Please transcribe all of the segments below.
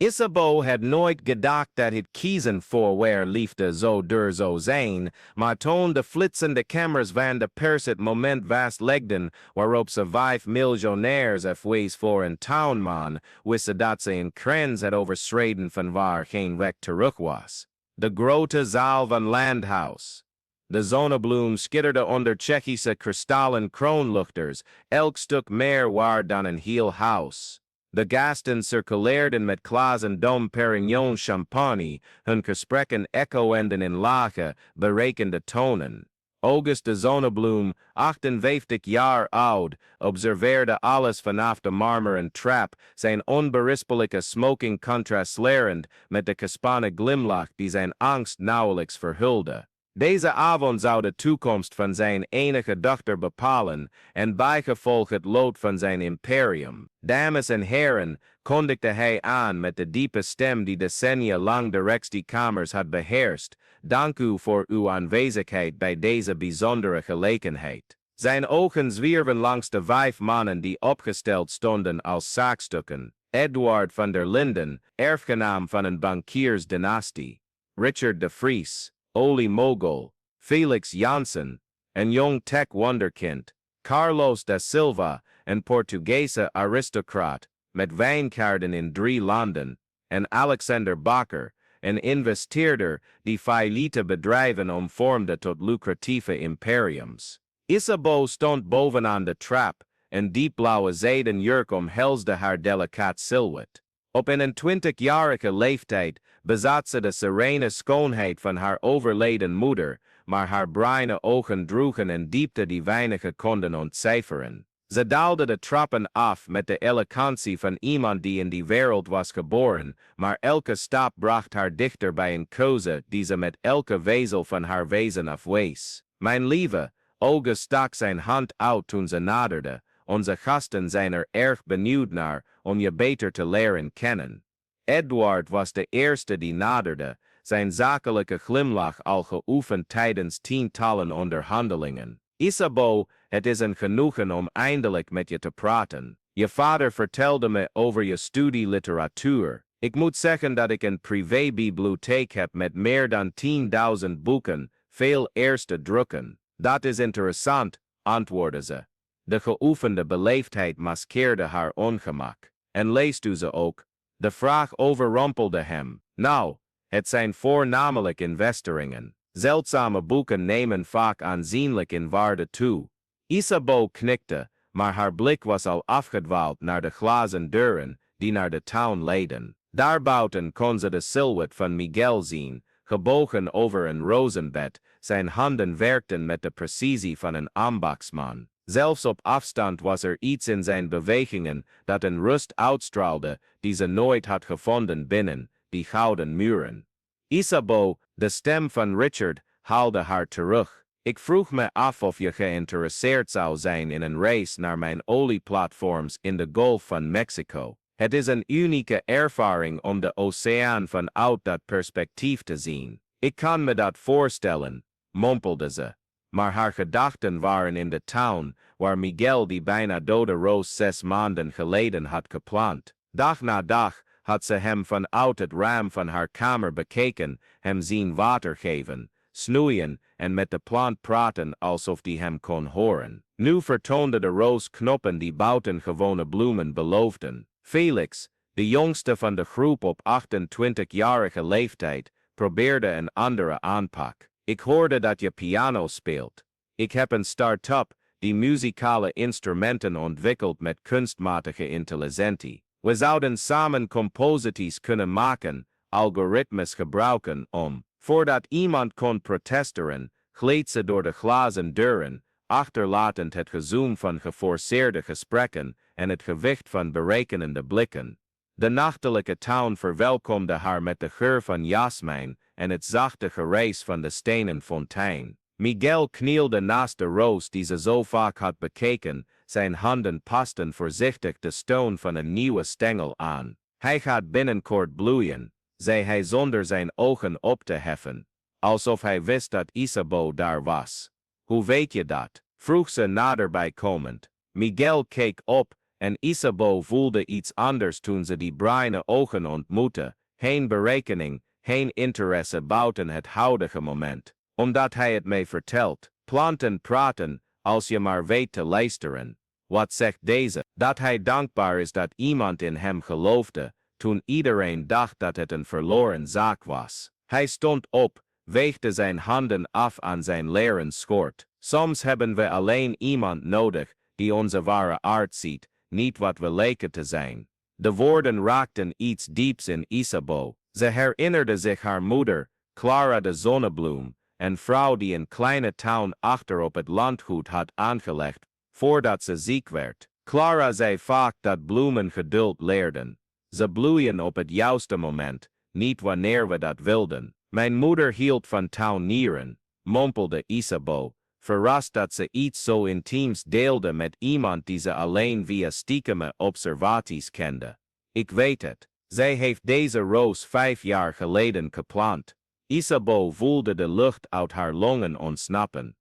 Isabeau had nooit gedacht dat het kiezen voor waar liefde zo duur zou zijn, maar toen de flitsende cameras van de pers het moment vastlegden waarop ze 5 miljonairs afwees voor een townman, wisten dat ze een grens had overschreden van waar geen weg terug was. De grote zaal van Landhaus. De zonnebloem schitterde onder Tsjechische kristallen kroonluchters, elk stuk meer waard dan een heel huis. De gasten circuleerden met glazen dom Perignon champagne, hun gesprekken echoenden in lage, berekende tonen. August de Zonnebloem, 58 jaar oud, observeerde alles vanaf de marmeren trap, zijn onberispelijke smoking contrastlerend met de gespannen glimlach die zijn angst nauwelijks verhulde. Deze avond zou de toekomst van zijn enige dochter bepalen en bijgevolg het lot van zijn imperium. Dames en heren, kondigde hij aan met de diepe stem die decennia lang de rechtskamers had beheerst, dank u voor uw aanwezigheid bij deze bijzondere gelegenheid. Zijn ogen zwierven langs de 5 mannen die opgesteld stonden als zaakstukken. Eduard van der Linden, erfgenaam van een bankiersdynastie. Richard de Vries, oliemogul, Felix Janssen, een jong tech-wonderkind, Carlos da Silva, een Portugese aristocraat, met wijnkaarten in 3 landen, en Alexander Bakker, een investeerder die failliete bedrijven omvormde tot lucratieve imperiums. Isabeau stond bovenaan de trap, een diepblauwe zijden jurk omhelsde haar delicaat silhouet. Op een 20-jarige leeftijd bezat ze de serene schoonheid van haar overleden moeder, maar haar bruine ogen droegen een diepte die weinigen konden ontcijferen. Ze daalde de trappen af met de elegantie van iemand die in die wereld was geboren, maar elke stap bracht haar dichter bij een keuze die ze met elke wezel van haar wezen afwees. Mijn lieve, August stak zijn hand uit toen ze naderde. Onze gasten zijn er erg benieuwd naar om je beter te leren kennen. Eduard was de eerste die naderde, zijn zakelijke glimlach al geoefend tijdens tientallen onderhandelingen. Isabeau, het is een genoegen om eindelijk met je te praten. Je vader vertelde me over je studie literatuur. Ik moet zeggen dat ik een privébibliotheek heb met meer dan 10.000 boeken, veel eerste drukken. Dat is interessant, antwoordde ze. De geoefende beleefdheid maskeerde haar ongemak. En leest u ze ook? De vraag overrompelde hem. Nou, het zijn voornamelijk investeringen. Zeldzame boeken nemen vaak aanzienlijk in waarde toe. Isabeau knikte, maar haar blik was al afgedwaald naar de glazen deuren die naar de tuin leidden. Daarbuiten kon ze de silhouet van Miguel zien, gebogen over een rozenbed. Zijn handen werkten met de precisie van een ambachtsman. Zelfs op afstand was er iets in zijn bewegingen dat een rust uitstraalde die ze nooit had gevonden binnen die gouden muren. Isabeau, de stem van Richard, haalde haar terug. Ik vroeg me af of je geïnteresseerd zou zijn in een race naar mijn olieplatforms in de Golf van Mexico. Het is een unieke ervaring om de oceaan vanuit dat perspectief te zien. Ik kan me dat voorstellen, mompelde ze. Maar haar gedachten waren in de tuin, waar Miguel die bijna dode roos 6 maanden geleden had geplant. Dag na dag had ze hem vanuit het raam van haar kamer bekeken, hem zien water geven, snoeien en met de plant praten alsof die hem kon horen. Nu vertoonde de roos knoppen die buitengewone bloemen beloofden. Felix, de jongste van de groep op 28-jarige leeftijd, probeerde een andere aanpak. Ik hoorde dat je piano speelt. Ik heb een start-up die muzikale instrumenten ontwikkelt met kunstmatige intelligentie. We zouden samen composities kunnen maken, algoritmes gebruiken om, voordat iemand kon protesteren, gleed ze door de glazen deuren, achterlatend het gezoem van geforceerde gesprekken en het gewicht van berekenende blikken. De nachtelijke tuin verwelkomde haar met de geur van jasmijn en het zachte geruis van de stenen fontein. Miguel knielde naast de roos die ze zo vaak had bekeken, zijn handen pasten voorzichtig de steun van een nieuwe stengel aan. Hij gaat binnenkort bloeien, zei hij zonder zijn ogen op te heffen, alsof hij wist dat Isabeau daar was. Hoe weet je dat? Vroeg ze naderbij komend. Miguel keek op en Isabeau voelde iets anders toen ze die bruine ogen ontmoette, geen berekening, geen interesse buiten het huidige moment. Omdat hij het mee vertelt, planten praten, als je maar weet te luisteren. Wat zegt deze? Dat hij dankbaar is dat iemand in hem geloofde, toen iedereen dacht dat het een verloren zaak was. Hij stond op, veegde zijn handen af aan zijn leren schort. Soms hebben we alleen iemand nodig, die onze ware aard ziet, niet wat we lijken te zijn. De woorden raakten iets dieps in Isabeau. Ze herinnerde zich haar moeder, Clara de Zonnebloem, een vrouw die een kleine town achter op het landgoed had aangelegd, voordat ze ziek werd. Clara zei vaak dat bloemen geduld leerden. Ze bloeien op het juiste moment, niet wanneer we dat wilden. Mijn moeder hield van tuinieren, mompelde Isabeau, verrast dat ze iets zo intiems deelde met iemand die ze alleen via stiekeme observaties kende. Ik weet het. Zij heeft deze roos 5 jaar geleden geplant. Isabeau voelde de lucht uit haar longen ontsnappen.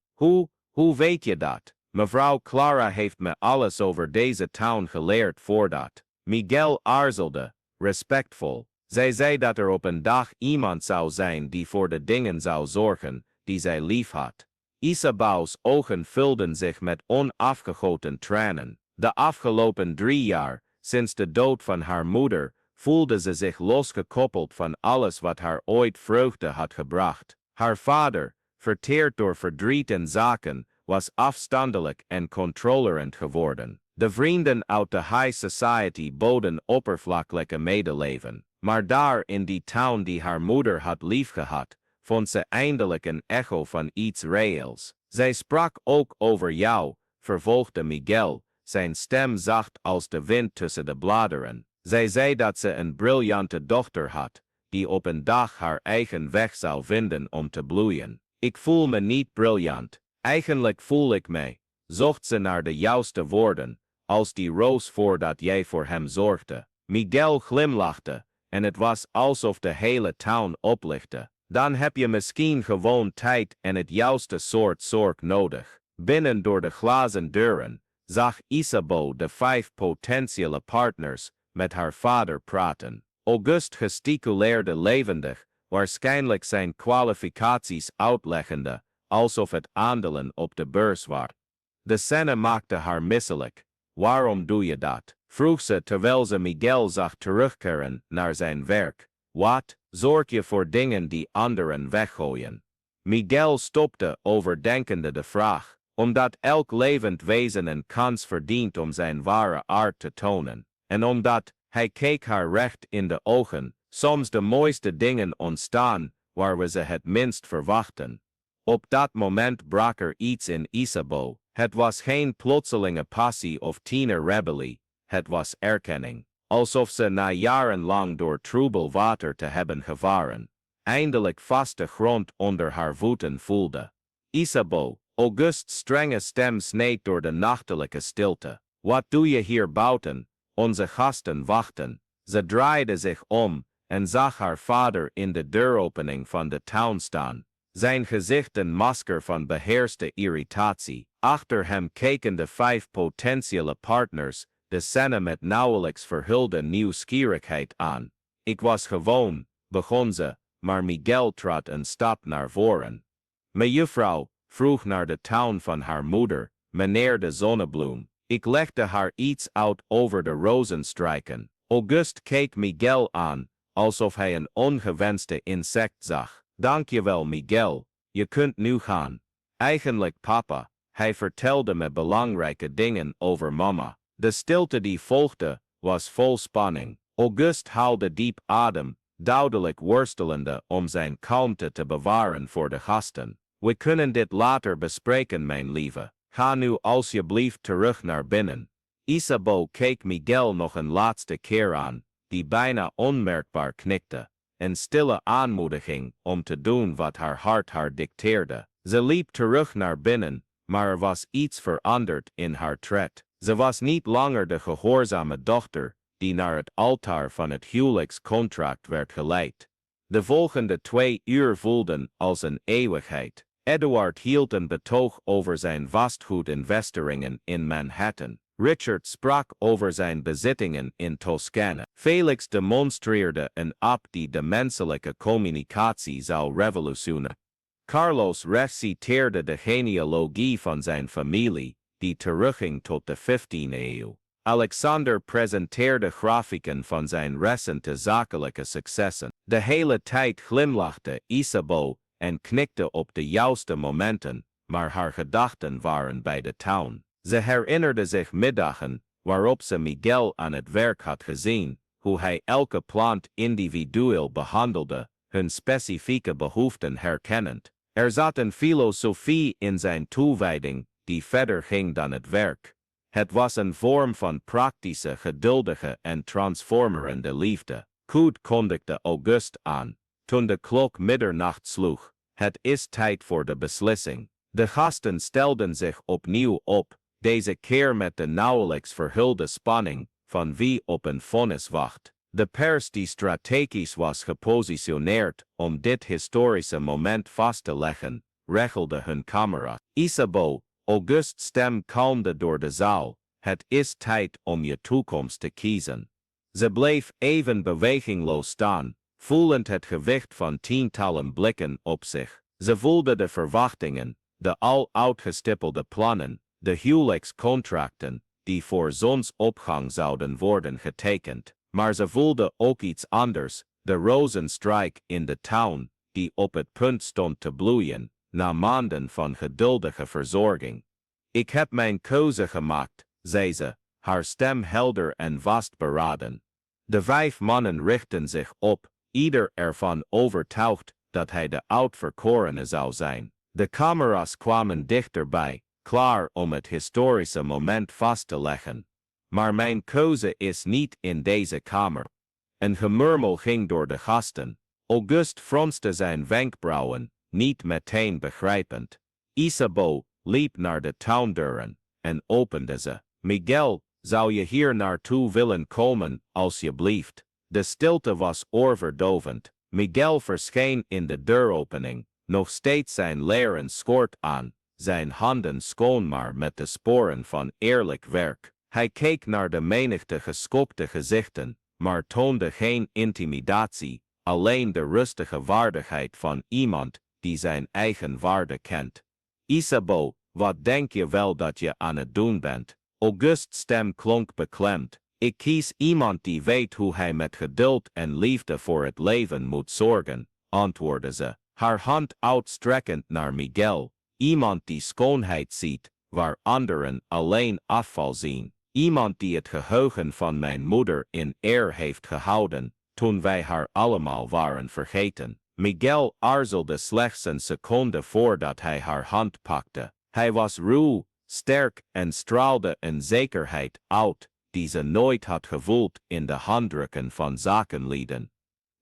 Hoe weet je dat? Mevrouw Clara heeft me alles over deze town geleerd voordat. Miguel aarzelde, respectvol. Zij zei dat er op een dag iemand zou zijn die voor de dingen zou zorgen, die zij lief had. Isabeau's ogen vulden zich met onafgegoten tranen. De afgelopen 3 jaar, sinds de dood van haar moeder, voelde ze zich losgekoppeld van alles wat haar ooit vreugde had gebracht. Haar vader, verteerd door verdriet en zaken, was afstandelijk en controlerend geworden. De vrienden uit de high society boden oppervlakkelijke medeleven. Maar daar in die town die haar moeder had liefgehad, vond ze eindelijk een echo van iets reëels. Zij sprak ook over jou, vervolgde Miguel, zijn stem zacht als de wind tussen de bladeren. Zij zei dat ze een briljante dochter had, die op een dag haar eigen weg zou vinden om te bloeien. Ik voel me niet briljant. Eigenlijk voel ik me, zocht ze naar de juiste woorden, als die roos voordat jij voor hem zorgde. Miguel glimlachte, en het was alsof de hele town oplichtte. Dan heb je misschien gewoon tijd en het juiste soort zorg nodig. Binnen door de glazen deuren zag Isabeau de 5 potentiële partners met haar vader praten. Auguste gesticuleerde levendig, waarschijnlijk zijn kwalificaties uitleggende, alsof het aandelen op de beurs waren. De scène maakte haar misselijk. Waarom doe je dat? Vroeg ze terwijl ze Miguel zag terugkeren naar zijn werk. Wat? Zorg je voor dingen die anderen weggooien? Miguel stopte overdenkende de vraag, omdat elk levend wezen een kans verdient om zijn ware aard te tonen. En omdat, hij keek haar recht in de ogen, soms de mooiste dingen ontstaan, waar we ze het minst verwachten. Op dat moment brak er iets in Isabeau. Het was geen plotselinge passie of tienerrebellie, het was erkenning. Alsof ze na jarenlang door troebel water te hebben gevaren, eindelijk vaste grond onder haar voeten voelde. Isabeau, Auguste's strenge stem sneed door de nachtelijke stilte. Wat doe je hier buiten? Onze gasten wachten. Ze draaide zich om en zag haar vader in de deuropening van de town staan. Zijn gezicht een masker van beheerste irritatie. Achter hem keken de 5 potentiële partners, de scène met nauwelijks verhulde nieuwsgierigheid aan. Ik was gewoon, begon ze, maar Miguel trad een stap naar voren. Mejuffrouw, vroeg naar de town van haar moeder, meneer de Zonnebloem. Ik legde haar iets uit over de rozenstrijken. Auguste keek Miguel aan, alsof hij een ongewenste insect zag. Dankjewel Miguel, je kunt nu gaan. Eigenlijk papa, hij vertelde me belangrijke dingen over mama. De stilte die volgde, was vol spanning. Auguste haalde diep adem, duidelijk worstelende om zijn kalmte te bewaren voor de gasten. We kunnen dit later bespreken mijn lieve. Ga nu alsjeblieft terug naar binnen. Isabeau keek Miguel nog een laatste keer aan, die bijna onmerkbaar knikte. Een stille aanmoediging om te doen wat haar hart haar dicteerde. Ze liep terug naar binnen, maar er was iets veranderd in haar tred. Ze was niet langer de gehoorzame dochter, die naar het altaar van het huwelijkscontract werd geleid. De volgende 2 uur voelden als een eeuwigheid. Eduard hield een betoog over zijn vastgoedinvesteringen in Manhattan. Richard sprak over zijn bezittingen in Toscane. Felix demonstreerde een op die de menselijke communicatie zou revolutioneren. Carlos reciteerde de genealogie van zijn familie, die terugging tot de 15e eeuw. Alexander presenteerde grafieken van zijn recente zakelijke successen. De hele tijd glimlachte Isabeau en knikte op de juiste momenten, maar haar gedachten waren bij de tuin. Ze herinnerde zich middagen, waarop ze Miguel aan het werk had gezien, hoe hij elke plant individueel behandelde, hun specifieke behoeften herkennend. Er zat een filosofie in zijn toewijding, die verder ging dan het werk. Het was een vorm van praktische, geduldige en transformerende liefde. Goed kondigde August aan, toen de klok middernacht sloeg. Het is tijd voor de beslissing. De gasten stelden zich opnieuw op, deze keer met de nauwelijks verhulde spanning van wie op een vonnis wacht. De pers die strategisch was gepositioneerd om dit historische moment vast te leggen, regelde hun camera. Isabeau, Auguste's stem kalmde door de zaal. Het is tijd om je toekomst te kiezen. Ze bleef even bewegingloos staan, voelend het gewicht van tientallen blikken op zich. Ze voelde de verwachtingen, de al uitgestippelde plannen, de huwelijkscontracten, die voor zonsopgang zouden worden getekend. Maar ze voelde ook iets anders, de rozenstruik in de tuin, die op het punt stond te bloeien, na maanden van geduldige verzorging. Ik heb mijn keuze gemaakt, zei ze, haar stem helder en vastberaden. De 5 mannen richtten zich op, ieder ervan overtuigd dat hij de uitverkorene zou zijn. De camera's kwamen dichterbij, klaar om het historische moment vast te leggen. Maar mijn keuze is niet in deze kamer. Een gemurmel ging door de gasten. Auguste fronste zijn wenkbrauwen, niet meteen begrijpend. Isabeau liep naar de tuindeuren en opende ze. Miguel, zou je hier naartoe willen komen, alsjeblieft? De stilte was oorverdovend. Miguel verscheen in de deuropening, nog steeds zijn leren schort aan, zijn handen schoon maar met de sporen van eerlijk werk. Hij keek naar de menigte geschokte gezichten, maar toonde geen intimidatie, alleen de rustige waardigheid van iemand die zijn eigen waarde kent. Isabeau, wat denk je wel dat je aan het doen bent? Auguste's stem klonk beklemd. Ik kies iemand die weet hoe hij met geduld en liefde voor het leven moet zorgen, antwoordde ze, haar hand uitstrekkend naar Miguel. Iemand die schoonheid ziet, waar anderen alleen afval zien. Iemand die het geheugen van mijn moeder in eer heeft gehouden, toen wij haar allemaal waren vergeten. Miguel aarzelde slechts een seconde voordat hij haar hand pakte. Hij was ruw, sterk en straalde een zekerheid uit, die ze nooit had gevoeld in de handdrukken van zakenlieden.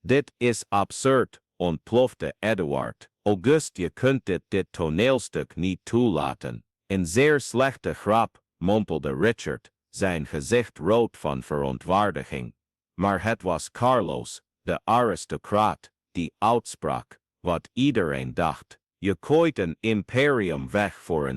Dit is absurd, ontplofte Eduard. Auguste, je kunt dit toneelstuk niet toelaten. Een zeer slechte grap, mompelde Richard, zijn gezicht rood van verontwaardiging. Maar het was Carlos, de aristocraat, die uitsprak, wat iedereen dacht. Je gooit een imperium weg voor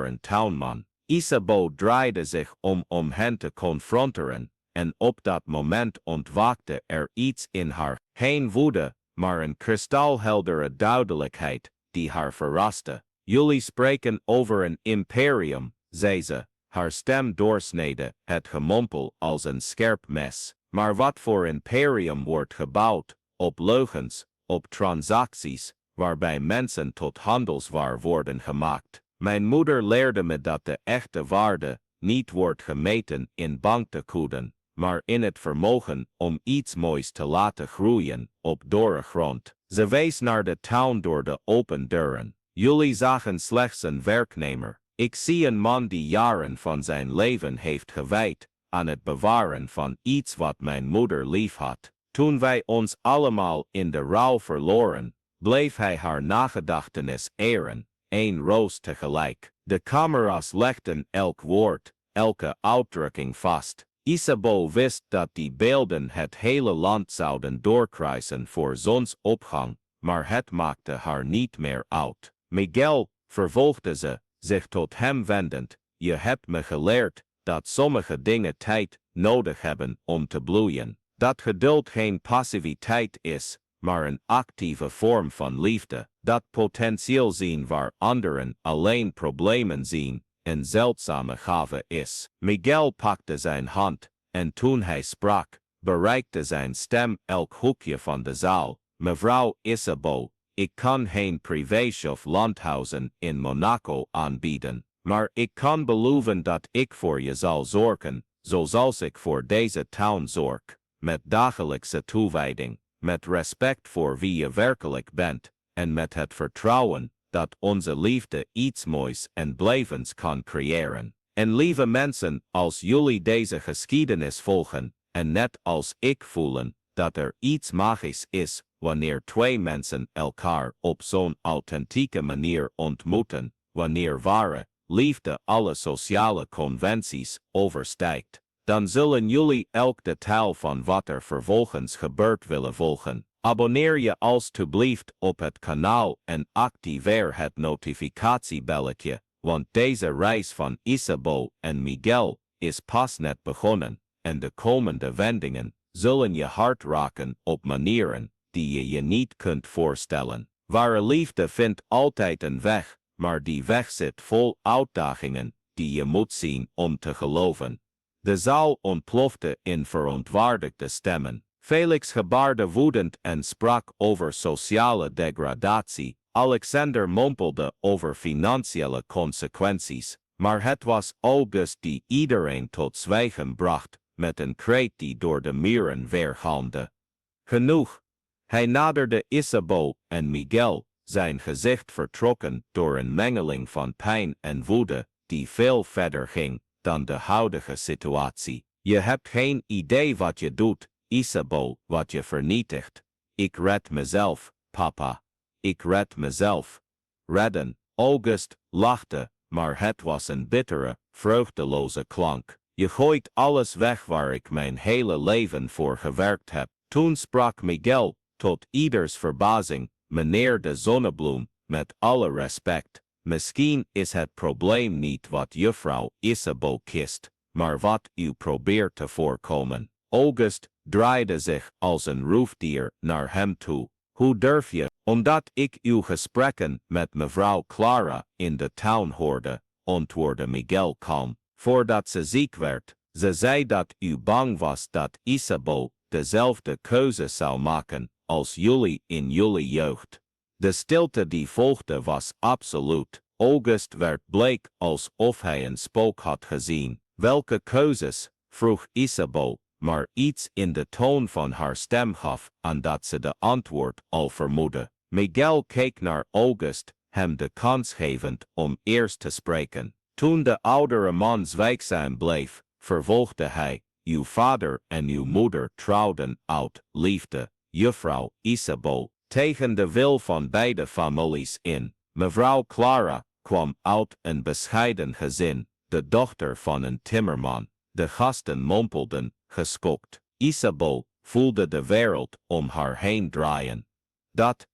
een tuinman. Isabeau draaide zich om hen te confronteren, en op dat moment ontwaakte er iets in haar. Geen woede, maar een kristalheldere duidelijkheid, die haar verraste. Jullie spreken over een imperium, zei ze, haar stem doorsneden, het gemompel als een scherp mes. Maar wat voor imperium wordt gebouwd? Op leugens, op transacties, waarbij mensen tot handelswaar worden gemaakt. Mijn moeder leerde me dat de echte waarde niet wordt gemeten in banktegoeden, maar in het vermogen om iets moois te laten groeien op dorre grond. Ze wees naar de tuin door de open deuren. Jullie zagen slechts een werknemer. Ik zie een man die jaren van zijn leven heeft gewijd aan het bewaren van iets wat mijn moeder liefhad. Toen wij ons allemaal in de rouw verloren, bleef hij haar nagedachtenis eren, 1 roos tegelijk. De camera's legden elk woord, elke uitdrukking vast. Isabeau wist dat die beelden het hele land zouden doorkruisen voor zonsopgang, maar het maakte haar niet meer uit. Miguel, vervolgde ze, zich tot hem wendend, je hebt me geleerd dat sommige dingen tijd nodig hebben om te bloeien. Dat geduld geen passiviteit is, maar een actieve vorm van liefde. Dat potentieel zien waar anderen alleen problemen zien, een zeldzame gave is. Miguel pakte zijn hand, en toen hij sprak, bereikte zijn stem elk hoekje van de zaal. Mevrouw Isabeau, ik kan geen privéchef landhuizen in Monaco aanbieden, maar ik kan beloven dat ik voor je zal zorgen, zoals ik voor deze town zorg, met dagelijkse toewijding, met respect voor wie je werkelijk bent, en met het vertrouwen dat onze liefde iets moois en blijvends kan creëren. En lieve mensen, als jullie deze geschiedenis volgen, en net als ik voelen dat er iets magisch is wanneer twee mensen elkaar op zo'n authentieke manier ontmoeten, wanneer ware liefde alle sociale conventies overstijgt, dan zullen jullie elk detail van wat er vervolgens gebeurt willen volgen. Abonneer je alstublieft op het kanaal en activeer het notificatiebelletje, want deze reis van Isabeau en Miguel is pas net begonnen, en de komende wendingen zullen je hart raken op manieren die je je niet kunt voorstellen. Ware liefde vindt altijd een weg, maar die weg zit vol uitdagingen die je moet zien om te geloven. De zaal ontplofte in verontwaardigde stemmen. Felix gebaarde woedend en sprak over sociale degradatie. Alexander mompelde over financiële consequenties, maar het was August die iedereen tot zwijgen bracht, met een kreet die door de muren weergalmde. Genoeg! Hij naderde Isabeau en Miguel, zijn gezicht vertrokken door een mengeling van pijn en woede, die veel verder ging dan de huidige situatie. Je hebt geen idee wat je doet, Isabeau, wat je vernietigt. Ik red mezelf, papa. Ik red mezelf. Redden. August lachte, maar het was een bittere, vreugdeloze klank. Je gooit alles weg waar ik mijn hele leven voor gewerkt heb. Toen sprak Miguel, tot ieders verbazing, meneer de Zonnebloem, met alle respect. Misschien is het probleem niet wat juffrouw Isabeau kist, maar wat u probeert te voorkomen. August draaide zich als een roofdier naar hem toe. Hoe durf je? Omdat ik uw gesprekken met mevrouw Clara in de town hoorde, antwoordde Miguel kalm. Voordat ze ziek werd, ze zei dat u bang was dat Isabeau dezelfde keuze zou maken als jullie in jullie jeugd. De stilte die volgde was absoluut. August werd bleek alsof hij een spook had gezien. Welke keuzes? Vroeg Isabeau, maar iets in de toon van haar stem gaf aan dat ze de antwoord al vermoedde. Miguel keek naar August, hem de kans gevend om eerst te spreken. Toen de oudere man zwijgzaam bleef, vervolgde hij, uw vader en uw moeder trouwden uit liefde, juffrouw Isabeau, tegen de wil van beide families in. Mevrouw Clara kwam uit een bescheiden gezin, de dochter van een timmerman. De gasten mompelden, geschokt. Isabeau voelde de wereld om haar heen draaien.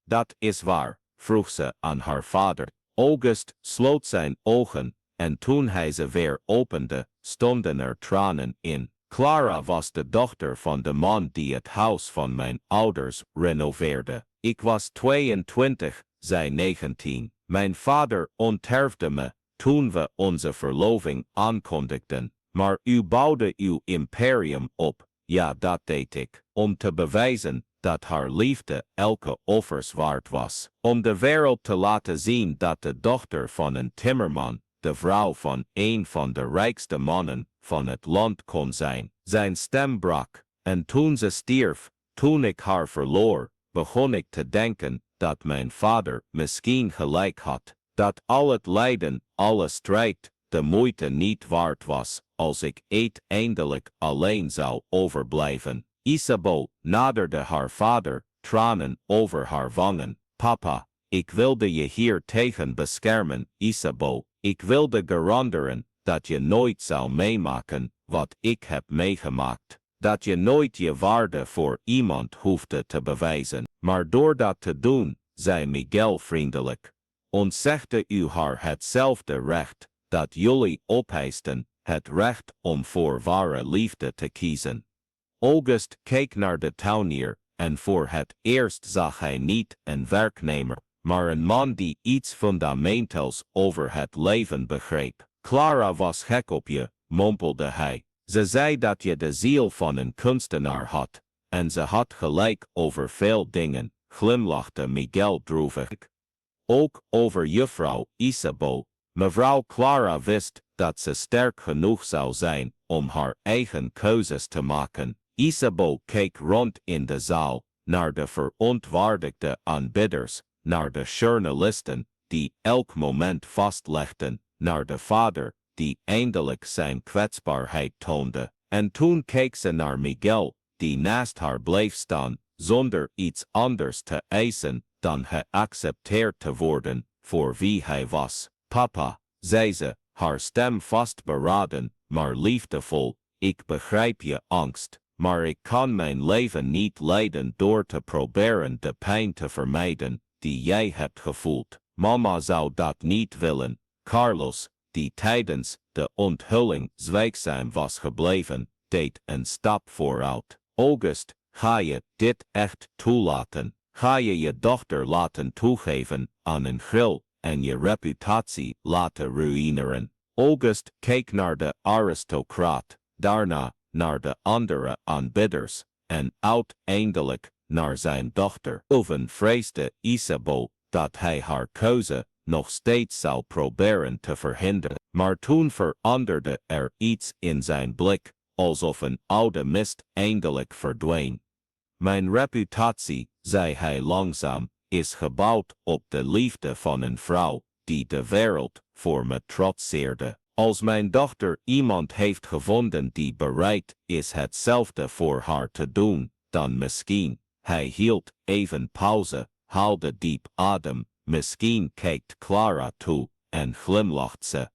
Dat is waar, vroeg ze aan haar vader. August sloot zijn ogen, en toen hij ze weer opende, stonden er tranen in. Clara was de dochter van de man die het huis van mijn ouders renoveerde. Ik was 22, zij 19. Mijn vader onterfde me toen we onze verloving aankondigden. Maar u bouwde uw imperium op, ja dat deed ik, om te bewijzen dat haar liefde elke offers waard was. Om de wereld te laten zien dat de dochter van een timmerman, de vrouw van een van de rijkste mannen van het land kon zijn. Zijn stem brak, en toen ze stierf, toen ik haar verloor, begon ik te denken dat mijn vader misschien gelijk had. Dat al het lijden, alle strijd, de moeite niet waard was, als ik eindelijk alleen zou overblijven. Isabeau naderde haar vader, tranen over haar wangen. Papa, ik wilde je hier tegen beschermen, Isabeau. Ik wilde garanderen dat je nooit zou meemaken wat ik heb meegemaakt. Dat je nooit je waarde voor iemand hoefde te bewijzen. Maar door dat te doen, zei Miguel vriendelijk, ontzegde u haar hetzelfde recht dat jullie opeisten het recht om voor ware liefde te kiezen. August keek naar de tuinier en voor het eerst zag hij niet een werknemer, maar een man die iets fundamenteels over het leven begreep. Clara was gek op je, mompelde hij. Ze zei dat je de ziel van een kunstenaar had, en ze had gelijk over veel dingen, glimlachte Miguel droevig. Ook over juffrouw Isabel. Mevrouw Clara wist dat ze sterk genoeg zou zijn om haar eigen keuzes te maken. Isabel keek rond in de zaal, naar de verontwaardigde aanbidders, naar de journalisten, die elk moment vastlegden, naar de vader, die eindelijk zijn kwetsbaarheid toonde. En toen keek ze naar Miguel, die naast haar bleef staan, zonder iets anders te eisen dan geaccepteerd te worden voor wie hij was. Papa, zei ze, haar stem vastberaden, maar liefdevol, ik begrijp je angst, maar ik kan mijn leven niet leiden door te proberen de pijn te vermijden die jij hebt gevoeld. Mama zou dat niet willen. Carlos, die tijdens de onthulling zwijgzaam was gebleven, deed een stap vooruit. August, ga je dit echt toelaten? Ga je je dochter laten toegeven aan een gril en je reputatie laten ruïneren? August keek naar de aristocraat, daarna naar de andere aanbidders en uiteindelijk naar zijn dochter. Oven vreesde Isabel dat hij haar keuze nog steeds zou proberen te verhinderen. Maar toen veranderde er iets in zijn blik, alsof een oude mist eindelijk verdween. Mijn reputatie, zei hij langzaam, is gebouwd op de liefde van een vrouw die de wereld voor me trotseerde. Als mijn dochter iemand heeft gevonden die bereid is hetzelfde voor haar te doen, dan misschien. Hij hield even pauze, haalde diep adem, misschien kijkt Clara toe en glimlacht ze.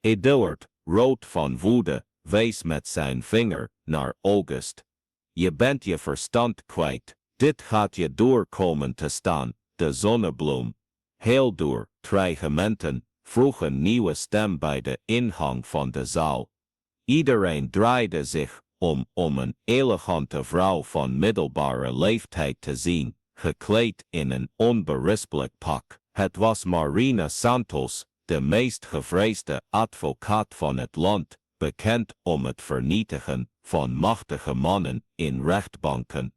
Eduard, rood van woede, wees met zijn vinger naar August. Je bent je verstand kwijt, dit gaat je doorkomen te staan, de zonnebloem. Heel door, dreigementen, vroeg een nieuwe stem bij de ingang van de zaal. Iedereen draaide zich om een elegante vrouw van middelbare leeftijd te zien, gekleed in een onberispelijk pak. Het was Marina Santos, de meest gevreesde advocaat van het land, bekend om het vernietigen van machtige mannen in rechtbanken.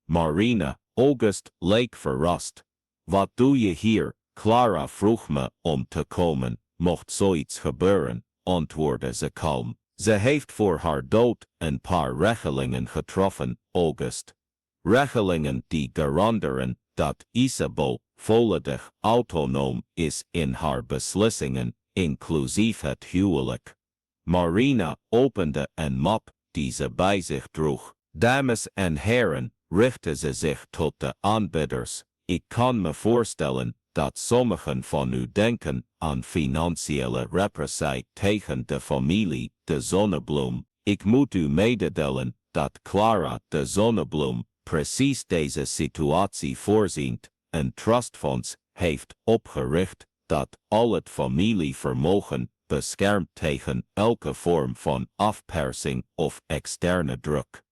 Marina, August leek verrast. Wat doe je hier? Clara vroeg me om te komen, mocht zoiets gebeuren, antwoordde ze kalm. Ze heeft voor haar dood een paar regelingen getroffen, August. Regelingen die garanderen dat Isabel volledig autonoom is in haar beslissingen, inclusief het huwelijk. Marina opende een map die ze bij zich droeg. Dames en heren, richtte ze zich tot de aanbidders. Ik kan me voorstellen dat sommigen van u denken aan financiële repressie tegen de familie de Zonnebloem. Ik moet u mededelen dat Clara de Zonnebloem precies deze situatie voorziend, een trustfonds heeft opgericht dat al het familievermogen beschermt tegen elke vorm van afpersing of externe druk.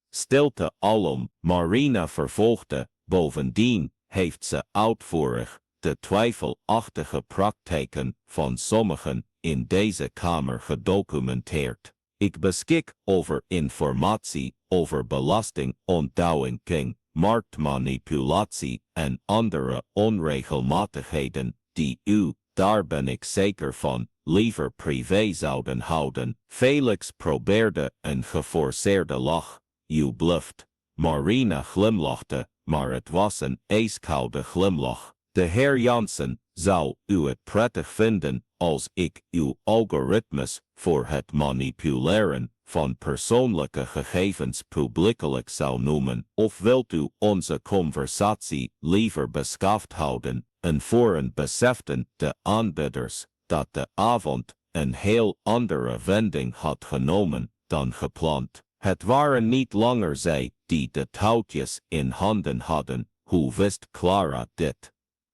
Stilte alom, Marina vervolgde, bovendien heeft ze uitvoerig de twijfelachtige praktijken van sommigen in deze kamer gedocumenteerd. Ik beschik over informatie over belastingontduiking, marktmanipulatie en andere onregelmatigheden die u, daar ben ik zeker van, liever privé zouden houden. Felix probeerde een geforceerde lach. U bluft. Marina glimlachte, maar het was een ijskoude glimlach. De heer Jansen, zou u het prettig vinden als ik uw algoritmes voor het manipuleren van persoonlijke gegevens publiekelijk zou noemen, of wilt u onze conversatie liever beschaafd houden? En voor een beseften de aanbidders dat de avond een heel andere wending had genomen dan gepland. Het waren niet langer zij die de touwtjes in handen hadden. Hoe wist Clara dit?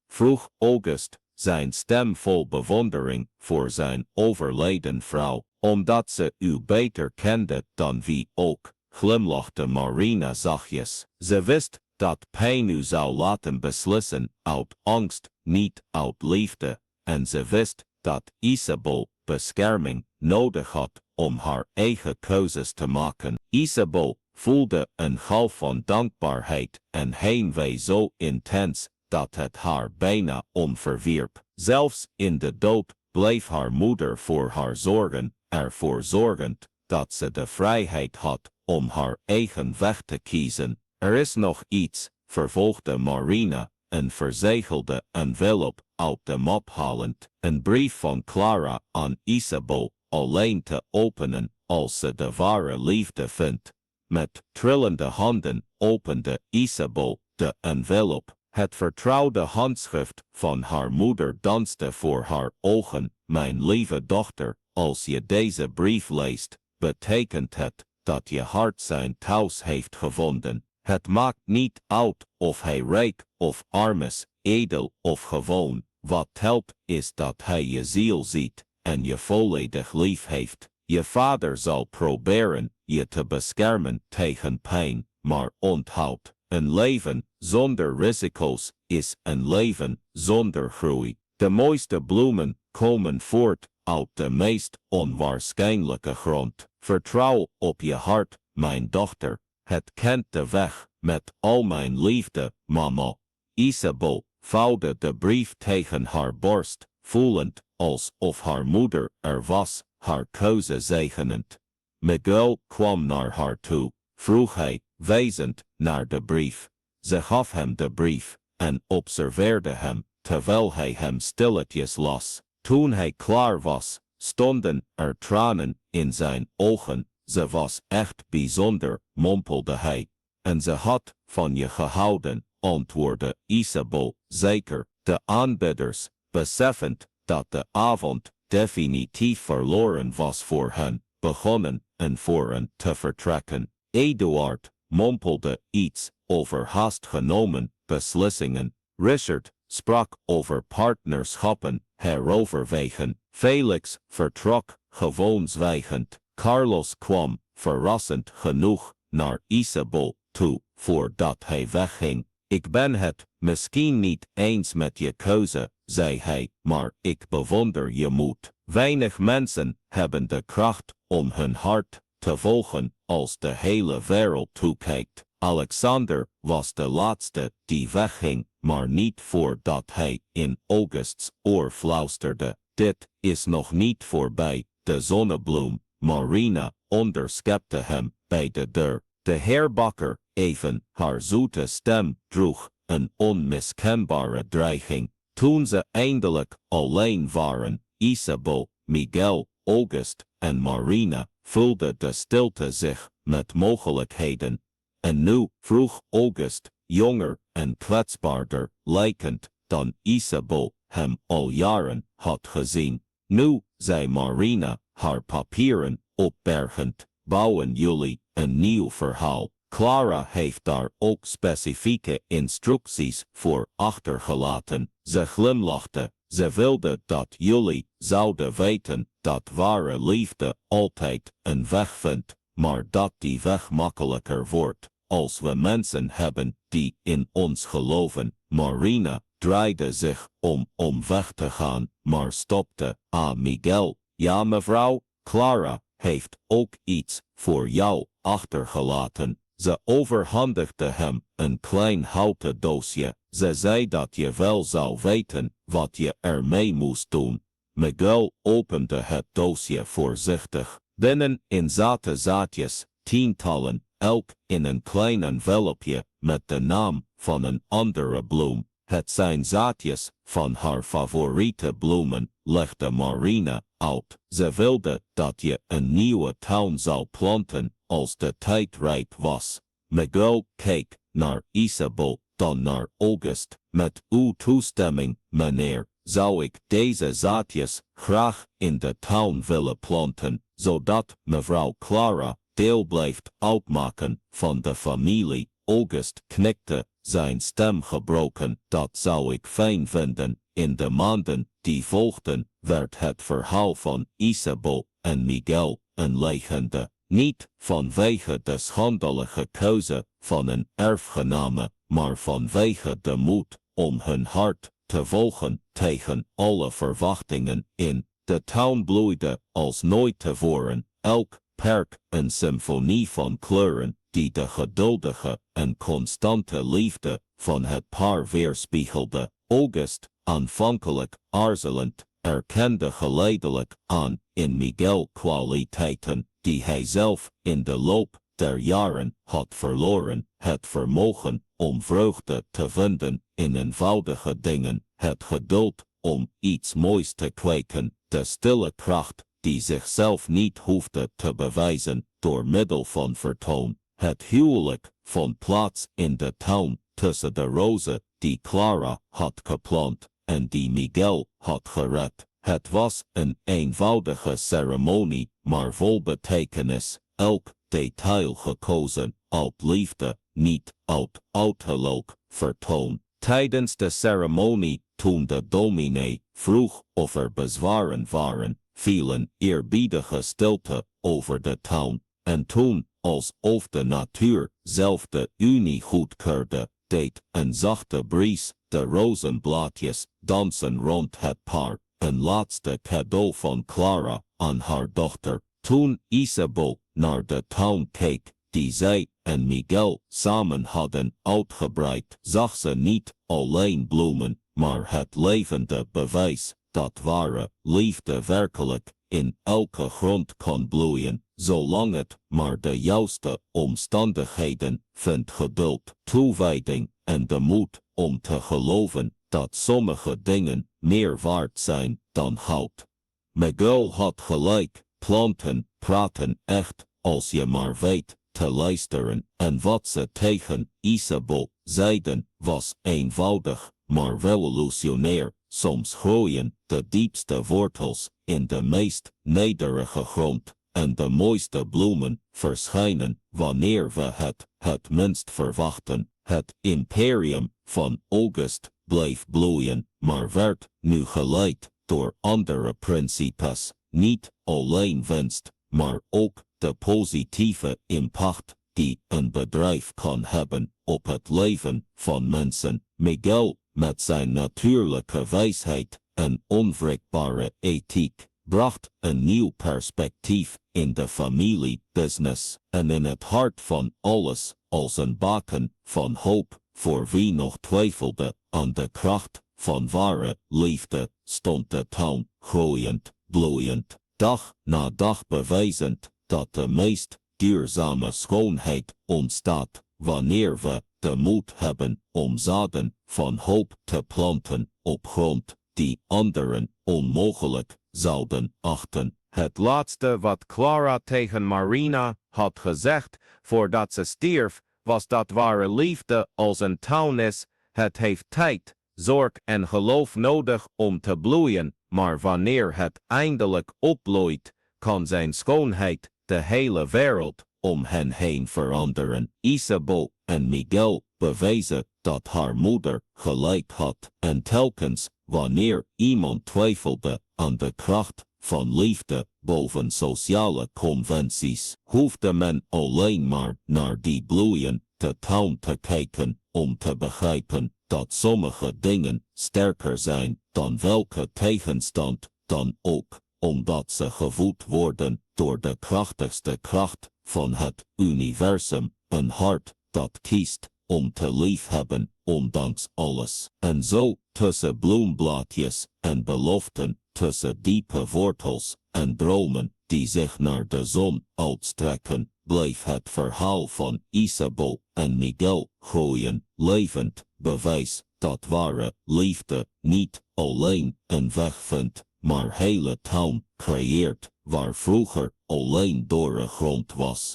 Vroeg August, zijn stem vol bewondering voor zijn overleden vrouw. Omdat ze u beter kende dan wie ook, glimlachte Marina zachtjes. Ze wist dat pijn u zou laten beslissen uit angst, niet uit liefde, en ze wist dat Isabel bescherming nodig had om haar eigen keuzes te maken. Isabel voelde een golf van dankbaarheid en heimwee zo intens dat het haar bijna onverwierp. Zelfs in de dood bleef haar moeder voor haar zorgen, ervoor zorgend dat ze de vrijheid had om haar eigen weg te kiezen. Er is nog iets, vervolgde Marina, een verzegelde envelop uit de map halend, een brief van Clara aan Isabel, alleen te openen als ze de ware liefde vindt. Met trillende handen opende Isabel de envelop. Het vertrouwde handschrift van haar moeder danste voor haar ogen. Mijn lieve dochter, als je deze brief leest, betekent het dat je hart zijn thuis heeft gevonden. Het maakt niet uit of hij rijk of arm is, edel of gewoon. Wat telt is dat hij je ziel ziet en je volledig lief heeft. Je vader zal proberen je te beschermen tegen pijn, maar onthoud, een leven zonder risico's is een leven zonder groei. De mooiste bloemen komen voort uit de meest onwaarschijnlijke grond. Vertrouw op je hart, mijn dochter. Het kent de weg, met al mijn liefde, mama. Isabel vouwde de brief tegen haar borst, voelend alsof haar moeder er was, haar keuze zegenend. Miguel kwam naar haar toe, vroeg hij, wijzend naar de brief. Ze gaf hem de brief en observeerde hem, terwijl hij hem stilletjes las. Toen hij klaar was, stonden er tranen in zijn ogen. Ze was echt bijzonder, mompelde hij. En ze had van je gehouden, antwoordde Isabel, zeker. De aanbidders, beseffend dat de avond definitief verloren was voor hen, begonnen en voor hen te vertrekken. Eduard mompelde iets over haast genomen beslissingen. Richard sprak over partnerschappen heroverwegen. Felix vertrok gewoon zwijgend. Carlos kwam, verrassend genoeg, naar Isabel toe, voordat hij wegging. Ik ben het misschien niet eens met je keuze, zei hij, maar ik bewonder je moed. Weinig mensen hebben de kracht om hun hart te volgen als de hele wereld toekijkt. Alexander was de laatste die wegging, maar niet voordat hij in Augusts oor fluisterde. Dit is nog niet voorbij, de zonnebloem. Marina onderschepte hem bij de deur. De heer Bakker, even, haar zoete stem droeg een onmiskenbare dreiging. Toen ze eindelijk alleen waren, Isabel, Miguel, August en Marina, vulde de stilte zich met mogelijkheden. En nu, vroeg August, jonger en kwetsbaarder lijkend dan Isabel hem al jaren had gezien. Nu, zei Marina, haar papieren opbergend, bouwen jullie een nieuw verhaal. Clara heeft daar ook specifieke instructies voor achtergelaten. Ze glimlachte. Ze wilde dat jullie zouden weten dat ware liefde altijd een weg vindt, maar dat die weg makkelijker wordt als we mensen hebben die in ons geloven. Marina draaide zich om weg te gaan, maar stopte. Ah, Miguel, ja mevrouw, Clara heeft ook iets voor jou achtergelaten. Ze overhandigde hem een klein houten doosje. Ze zei dat je wel zou weten wat je ermee moest doen. Miguel opende het doosje voorzichtig. Binnenin zaten zaadjes, tientallen, elk in een klein envelopje met de naam van een andere bloem. Het zijn zaadjes van haar favoriete bloemen, legde Marina uit. Ze wilde dat je een nieuwe tuin zou planten als de tijd rijp was. Miguel keek naar Isabel, dan naar August. Met uw toestemming, meneer, zou ik deze zaadjes graag in de tuin willen planten, zodat mevrouw Clara deel blijft uitmaken van de familie. August knikte, zijn stem gebroken. Dat zou ik fijn vinden. In de maanden die volgden werd het verhaal van Isabel en Miguel een legende. Niet vanwege de schandalige keuze van een erfgename, maar vanwege de moed om hun hart te volgen tegen alle verwachtingen in. De town bloeide als nooit tevoren, elk perk een symfonie van kleuren die de geduldige en constante liefde van het paar weerspiegelde. August, aanvankelijk aarzelend, erkende geleidelijk aan in Miguel kwaliteiten die hij zelf in de loop der jaren had verloren, het vermogen om vreugde te vinden in eenvoudige dingen, het geduld om iets moois te kweken, de stille kracht die zichzelf niet hoefde te bewijzen door middel van vertoon. Het huwelijk vond plaats in de tuin tussen de rozen die Clara had geplant en die Miguel had gered. Het was een eenvoudige ceremonie, maar vol betekenis, elk detail gekozen uit liefde, niet uit uiterlijk vertoon. Tijdens de ceremonie, toen de dominee vroeg of er bezwaren waren, viel een eerbiedige stilte over de tuin, en toen, alsof de natuur zelf de unie goedkeurde, deed een zachte bries de rozenblaadjes dansen rond het paar, een laatste cadeau van Clara aan haar dochter. Toen Isabel naar de tuin keek, die zij en Miguel samen hadden uitgebreid, zag ze niet alleen bloemen, maar het levende bewijs dat ware liefde werkelijk in elke grond kan bloeien, zolang het maar de juiste omstandigheden vindt. Geduld, toewijding en de moed om te geloven dat sommige dingen meer waard zijn dan goud. Miguel had gelijk, planten praten echt als je maar weet te luisteren, en wat ze tegen Isabel zeiden was eenvoudig, maar revolutionair. Soms groeien de diepste wortels in de meest nederige grond, en de mooiste bloemen verschijnen wanneer we het minst verwachten. Het imperium van August bleef bloeien, maar werd nu geleid door andere principes, niet alleen winst, maar ook de positieve impact die een bedrijf kan hebben op het leven van mensen. Miguel, met zijn natuurlijke wijsheid en onwrikbare ethiek, bracht een nieuw perspectief in de familiebusiness en in het hart van alles als een baken van hoop voor wie nog twijfelde aan de kracht van ware liefde, stond de tuin groeiend, bloeiend, dag na dag bewijzend dat de meest duurzame schoonheid ontstaat wanneer we de moed hebben om zaden van hoop te planten op grond die anderen onmogelijk zouden achten. Het laatste wat Clara tegen Marina had gezegd voordat ze stierf, was dat ware liefde als een tuin is. Het heeft tijd, zorg en geloof nodig om te bloeien, maar wanneer het eindelijk opbloeit, kan zijn schoonheid de hele wereld om hen heen veranderen. Isabel en Miguel bewezen dat haar moeder gelijk had, en telkens wanneer iemand twijfelde aan de kracht van liefde boven sociale conventies, hoefde men alleen maar naar die bloeiende tuin te kijken om te begrijpen dat sommige dingen sterker zijn dan welke tegenstand dan ook, omdat ze gevoed worden door de krachtigste kracht van het universum, een hart dat kiest om te liefhebben ondanks alles. En zo, tussen bloemblaadjes en beloften, tussen diepe wortels en dromen die zich naar de zon uitstrekken, bleef het verhaal van Isabel en Miguel groeien, levend bewijs dat ware liefde niet alleen een weg vindt, maar hele tuin creëert waar vroeger alleen dorre grond was.